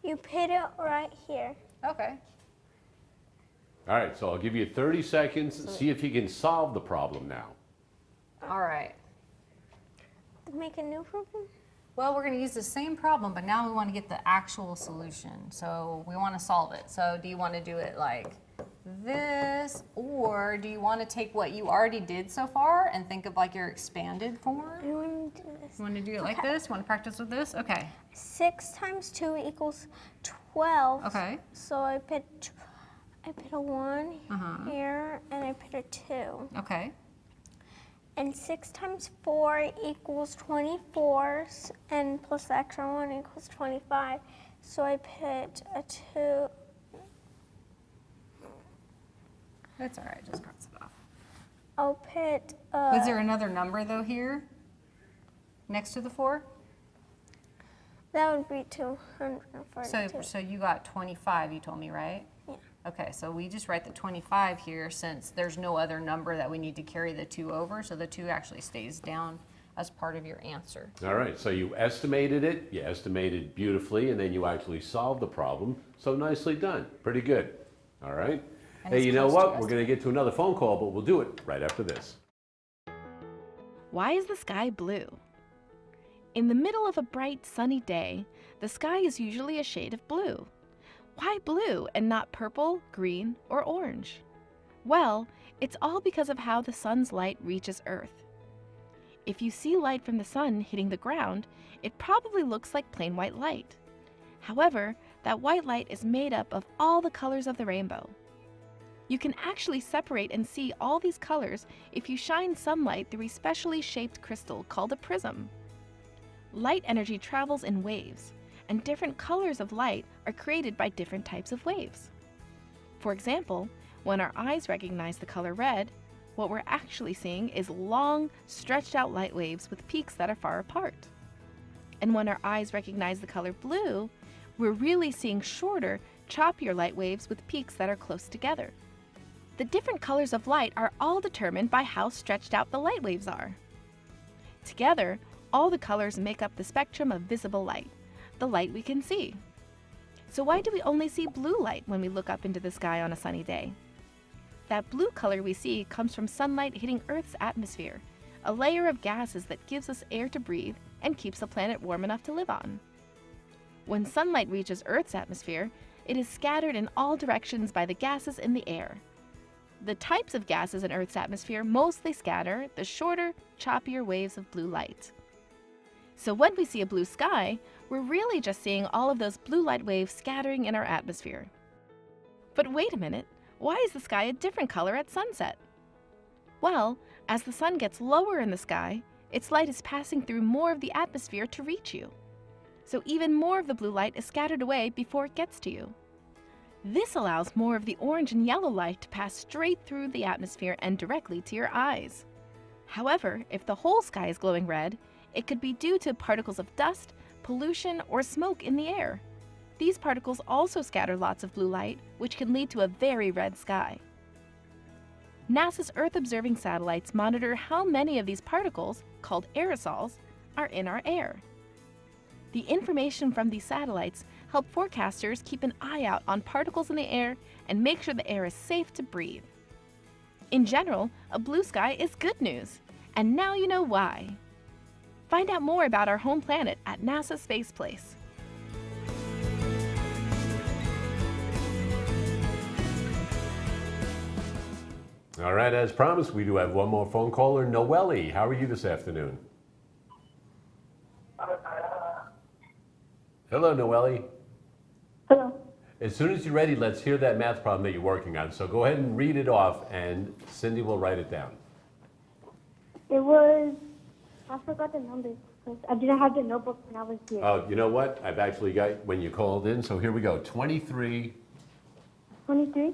You put it right here. Okay. All right, so I'll give you 30 seconds. See if you can solve the problem now. All right. Make a new problem? Well, we're going to use the same problem, but now we want to get the actual solution. So we want to solve it. So do you want to do it like this, or do you want to take what you already did so far and think of like your expanded form? I want to do this. You want to do it like this? You want to practice with this? Okay. 6 times 2 equals 12. Okay. So I put a 1 here, and I put a 2. Okay. And 6 times 4 equals 24, and plus the extra 1 equals 25. So I put a 2. That's all right. Just cross it off. I'll put. Was there another number though here next to the 4? That would be 242. So you got 25, you told me, right? Yeah. Okay, so we just write the 25 here since there's no other number that we need to carry the 2 over, so the 2 actually stays down as part of your answer. All right, so you estimated it, you estimated beautifully, and then you actually solved the problem. So nicely done, pretty good. All right. And Hey, it's you know close to what? We're going to get to another phone call, but we'll do it right after this. Why is the sky blue? In the middle of a bright, sunny day, the sky is usually a shade of blue. Why blue and not purple, green, or orange? Well, it's all because of how the sun's light reaches Earth. If you see light from the sun hitting the ground, it probably looks like plain white light. However, that white light is made up of all the colors of the rainbow. You can actually separate and see all these colors if you shine sunlight through a specially shaped crystal called a prism. Light energy travels in waves, and different colors of light are created by different types of waves. For example, when our eyes recognize the color red, what we're actually seeing is long, stretched out light waves with peaks that are far apart. And when our eyes recognize the color blue, we're really seeing shorter, choppier light waves with peaks that are close together. The different colors of light are all determined by how stretched out the light waves are. Together, all the colors make up the spectrum of visible light, the light we can see. So why do we only see blue light when we look up into the sky on a sunny day? That blue color we see comes from sunlight hitting Earth's atmosphere, a layer of gases that gives us air to breathe and keeps the planet warm enough to live on. When sunlight reaches Earth's atmosphere, it is scattered in all directions by the gases in the air. The types of gases in Earth's atmosphere mostly scatter the shorter, choppier waves of blue light. So when we see a blue sky, we're really just seeing all of those blue light waves scattering in our atmosphere. But wait a minute, why is the sky a different color at sunset? Well, as the sun gets lower in the sky, its light is passing through more of the atmosphere to reach you. So even more of the blue light is scattered away before it gets to you. This allows more of the orange and yellow light to pass straight through the atmosphere and directly to your eyes. However, if the whole sky is glowing red, it could be due to particles of dust, pollution, or smoke in the air. These particles also scatter lots of blue light, which can lead to a very red sky. NASA's Earth-observing satellites monitor how many of these particles, called aerosols, are in our air. The information from these satellites help forecasters keep an eye out on particles in the air and make sure the air is safe to breathe. In general, a blue sky is good news, and now you know why. Find out more about our home planet at NASA Space Place. All right, as promised, we do have one more phone caller. Noelle, how are you this afternoon? Hello, Noelle. Hello. As soon as you're ready, let's hear that math problem that you're working on. So go ahead and read it off, and Cindy will write it down. It was, I forgot the numbers. I didn't have the notebook when I was here. Oh, you know what? I've actually got when you called in. So here we go. 23. 23?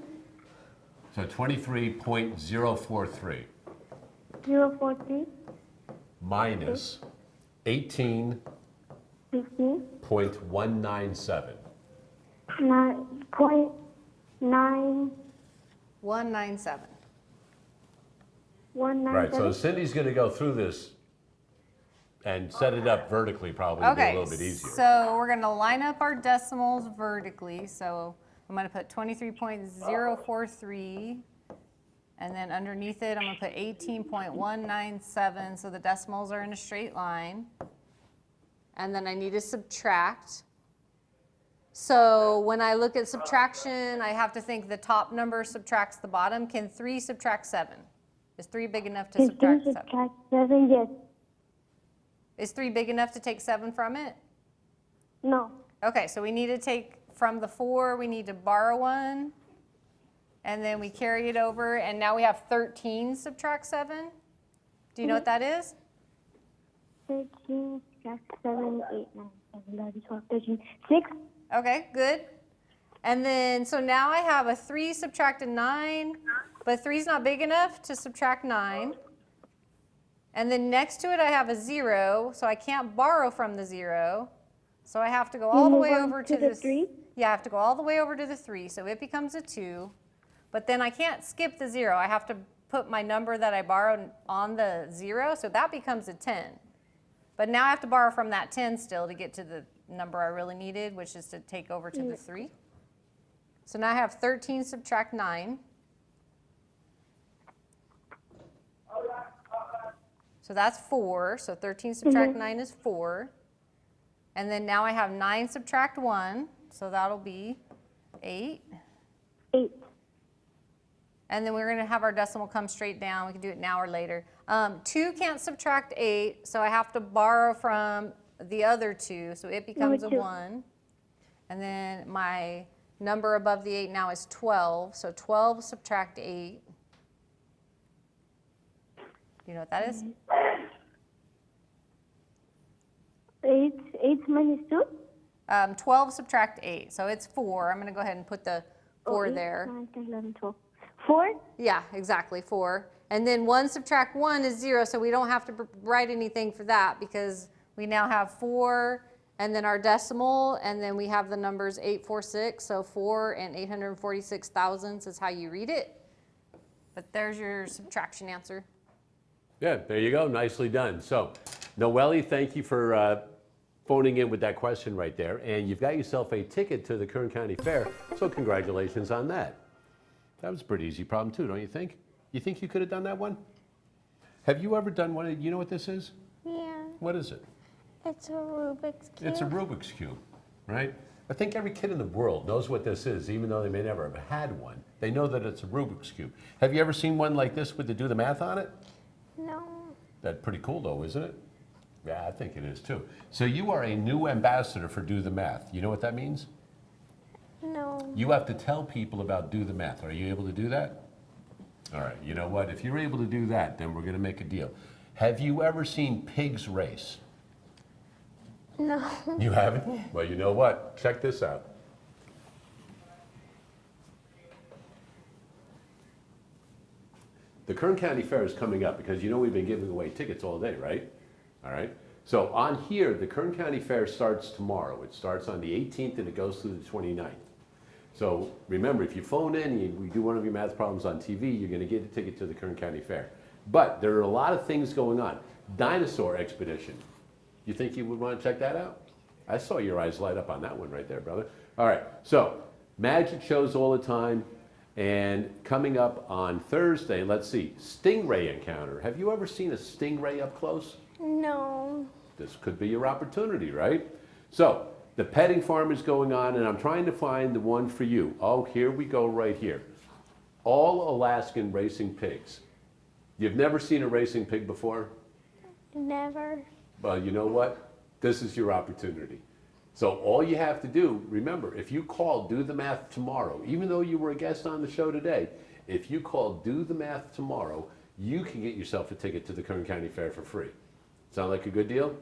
So 23.043 043? minus 18.197. 9.9. 197. 197. Right. So Cindy's going to go through this and set it up vertically, probably to be a little bit easier. So we're going to line up our decimals vertically. So I'm going to put 23.043, and then underneath it, I'm going to put 18.197, so the decimals are in a straight line. And then I need to subtract. So when I look at subtraction, I have to think the top number subtracts the bottom. Can 3 subtract 7? Is 3 big enough to subtract 7? Subtract 7, yes. Is 3 big enough to take 7 from it? No. Okay, so we need to take from the 4, we need to borrow 1, and then we carry it over, and now we have 13 subtract 7. Do you know what that is? 13, subtract 7, 8, 9, 7, 11, 12, 13, 6. Okay, good. And then, so now I have a 3 subtracted 9, but 3 is not big enough to subtract 9. And then next to it I have a 0, so I can't borrow from the 0. So I have to go all the way over to the 3? Yeah, I have to go all the way over to the 3, so it becomes a 2. But then I can't skip the 0. I have to put my number that I borrowed on the 0, so that becomes a 10. But now I have to borrow from that 10 still to get to the number I really needed, which is to take over to the 3. So now I have 13 subtract 9. So that's 4. So 13 subtract 9 is 4. And then now I have 9 subtract 1. So that'll be 8. 8. And then we're going to have our decimal come straight down. We can do it now or later. 2 can't subtract 8, so I have to borrow from the other 2. So it becomes a 1. And then my number above the 8 now is 12. So 12 subtract 8. You know what that is? 8 minus 2? 12 subtract 8. So it's 4. I'm going to go ahead and put the 4 there. 9, 10, 11, 12. 4? Yeah, exactly, 4. And then 1 subtract 1 is 0, so we don't have to write anything for that because we now have 4 and then our decimal, and then we have the numbers 846, so 4 and 846 thousandths is how you read it. But there's your subtraction answer. Yeah, there you go. Nicely done. So, Noelle, thank you for phoning in with that question right there. And you've got yourself a ticket to the Kern County Fair, so congratulations on that. That was a pretty easy problem too, don't you think? You think you could have done that one? Have you ever done one? You know what this is? Yeah. What is it? It's a Rubik's Cube. It's a Rubik's Cube, right? I think every kid in the world knows what this is, even though they may never have had one. They know that it's a Rubik's Cube. Have you ever seen one like this with the do the math on it? No. That's pretty cool though, isn't it? Yeah, I think it is too. So you are a new ambassador for Do the Math. You know what that means? No. You have to tell people about Do the Math. Are you able to do that? All right, you know what? If you're able to do that, then we're going to make a deal. Have you ever seen pigs race? No. You haven't? Well, you know what? Check this out. The Kern County Fair is coming up because you know we've been giving away tickets all day, right? All right. So on here, the Kern County Fair starts tomorrow. It starts on the 18th and it goes through the 29th. So remember, if you phone in and we do one of your math problems on TV, you're going to get a ticket to the Kern County Fair. But there are a lot of things going on. Dinosaur expedition. You think you would want to check that out? I saw your eyes light up on that one right there, brother. All right. So magic shows all the time. And coming up on Thursday, let's see, stingray encounter. Have you ever seen a stingray up close? No. This could be your opportunity, right? So the petting farm is going on, and I'm trying to find the one for you. Oh, here we go right here. All Alaskan racing pigs. You've never seen a racing pig before? Never. Well, you know what? This is your opportunity. So all you have to do, remember, if you call Do the Math tomorrow, even though you were a guest on the show today, if you call Do the Math tomorrow, you can get yourself a ticket to the Kern County Fair for free. Sound like a good deal?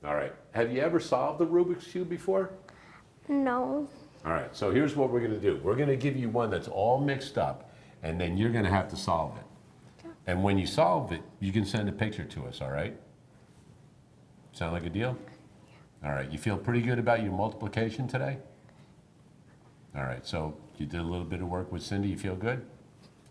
All right. Have you ever solved the Rubik's Cube before? No. All right. So here's what we're going to do. We're going to give you one that's all mixed up, and then you're going to have to solve it. And when you solve it, you can send a picture to us, all right? Sound like a deal? All right, you feel pretty good about your multiplication today? All right, so you did a little bit of work with Cindy, you feel good?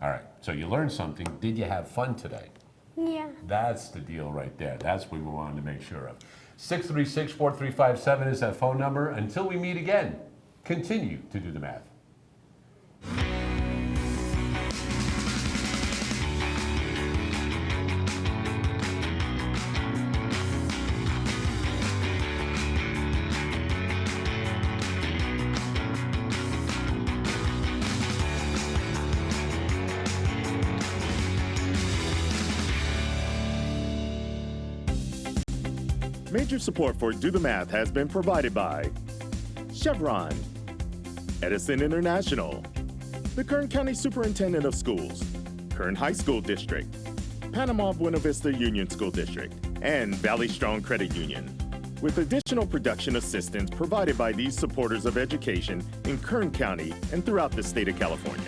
All right, so you learned something. Did you have fun today? Yeah. That's the deal right there. That's what we wanted to make sure of. 636-4357 is that phone number. Until we meet again, continue to do the math. Major support for Do the Math has been provided by Chevron, Edison International, the Kern County Superintendent of Schools, Kern High School District, Panama Buena Vista Union School District, and Valley Strong Credit Union, with additional production assistance provided by these supporters of education in Kern County and throughout the state of California.